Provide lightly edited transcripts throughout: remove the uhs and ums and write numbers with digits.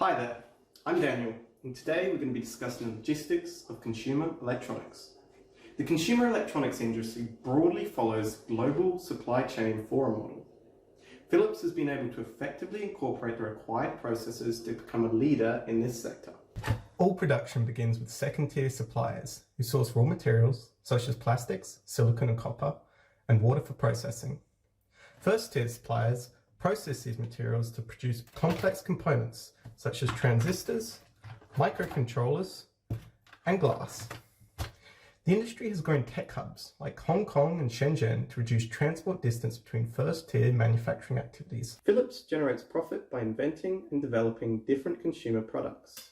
Hi there, I'm Daniel, and today we're going to be discussing the logistics of consumer electronics. The consumer electronics industry broadly follows global supply chain forum model. Philips has been able to effectively incorporate the required processes to become a leader in this sector. All production begins with second-tier suppliers who source raw materials such as plastics, silicon and copper, and water for processing. First-tier suppliers process these materials to produce complex components such as transistors, microcontrollers, and glass. The industry has grown tech hubs like Hong Kong and Shenzhen to reduce transport distance between first-tier manufacturing activities. Philips generates profit by inventing and developing different consumer products.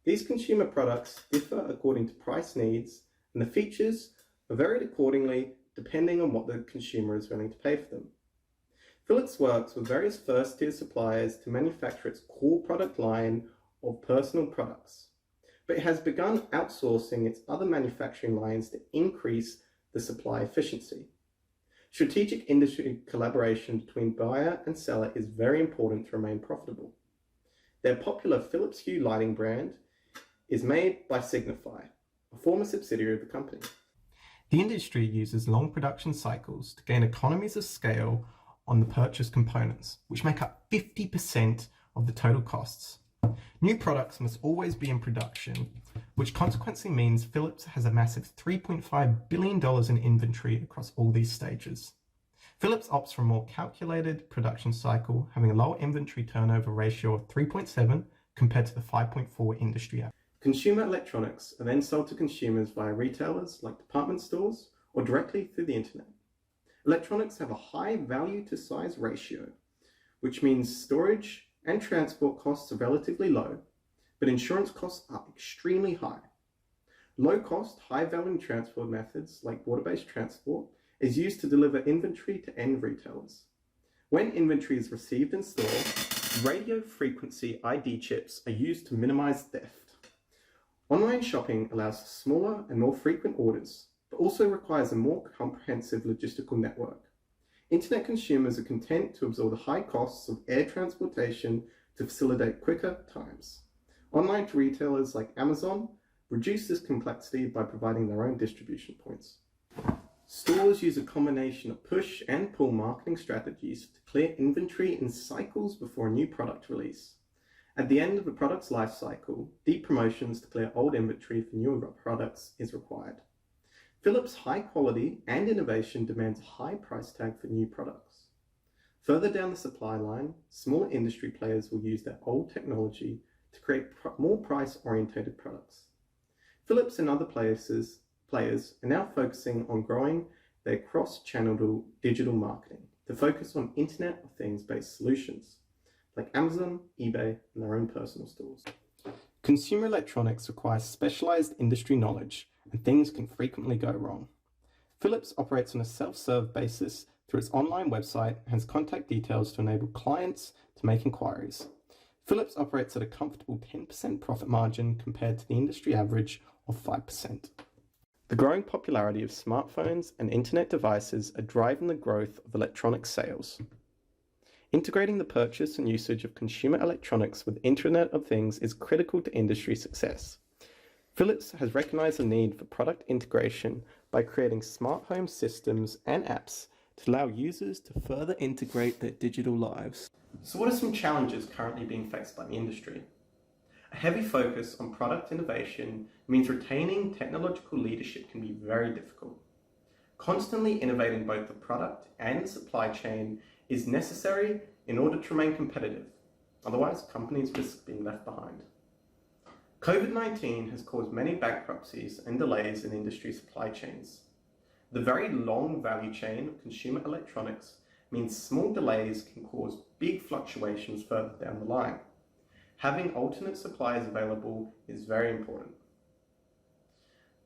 These consumer products differ according to price needs, and the features are varied accordingly depending on what the consumer is willing to pay for them. Philips works with various first-tier suppliers to manufacture its core product line of personal products, but it has begun outsourcing its other manufacturing lines to increase the supply efficiency. Strategic industry collaboration between buyer and seller is very important to remain profitable. Their popular Philips Hue lighting brand is made by Signify, a former subsidiary of the company. The industry uses long production cycles to gain economies of scale on the purchased components, which make up 50% of the total costs. New products must always be in production, which consequently means Philips has a massive $3.5 billion in inventory across all these stages. Philips opts for a more calculated production cycle, having a lower inventory turnover ratio of 3.7 compared to the 5.4 industry average. Consumer electronics are then sold to consumers via retailers like department stores or directly through the internet. Electronics have a high value to size ratio, which means storage and transport costs are relatively low, but insurance costs are extremely high. Low cost, high value transport methods like water-based transport is used to deliver inventory to end retailers. When inventory is received and stored, radio frequency ID chips are used to minimize theft. Online shopping allows for smaller and more frequent orders, but also requires a more comprehensive logistical network. Internet consumers are content to absorb the high costs of air transportation to facilitate quicker times. Online retailers like Amazon reduce this complexity by providing their own distribution points. Stores use a combination of push and pull marketing strategies to clear inventory in cycles before a new product release. At the end of a product's life cycle, deep promotions to clear old inventory for newer products is required. Philips' high quality and innovation demands a high price tag for new products. Further down the supply line, smaller industry players will use their old technology to create more price-oriented products. Philips and other players are now focusing on growing their cross-channel digital marketing to focus on Internet of Things-based solutions, like Amazon, eBay, and their own personal stores. Consumer electronics requires specialized industry knowledge, and things can frequently go wrong. Philips operates on a self-serve basis through its online website and has contact details to enable clients to make inquiries. Philips operates at a comfortable 10% profit margin compared to the industry average of 5%. The growing popularity of smartphones and internet devices are driving the growth of electronic sales. Integrating the purchase and usage of consumer electronics with Internet of Things is critical to industry success. Philips has recognized the need for product integration by creating smart home systems and apps to allow users to further integrate their digital lives. So what are some challenges currently being faced by the industry? A heavy focus on product innovation means retaining technological leadership can be very difficult. Constantly innovating both the product and supply chain is necessary in order to remain competitive. Otherwise, companies risk being left behind. COVID-19 has caused many bankruptcies and delays in industry supply chains. The very long value chain of consumer electronics means small delays can cause big fluctuations further down the line. Having alternate suppliers available is very important.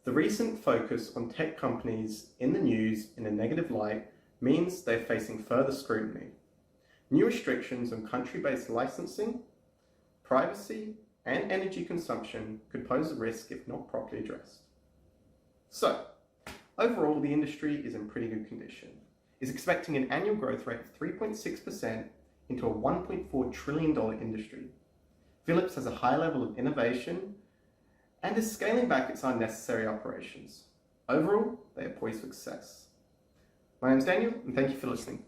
The recent focus on tech companies in the news in a negative light means they're facing further scrutiny. New restrictions on country-based licensing, privacy, and energy consumption could pose a risk if not properly addressed. So, overall, the industry is in pretty good condition, is expecting an annual growth rate of 3.6% into a $1.4 trillion industry. Philips has a high level of innovation and is scaling back its unnecessary operations. Overall, they are poised for success. My name is Daniel, and thank you for listening.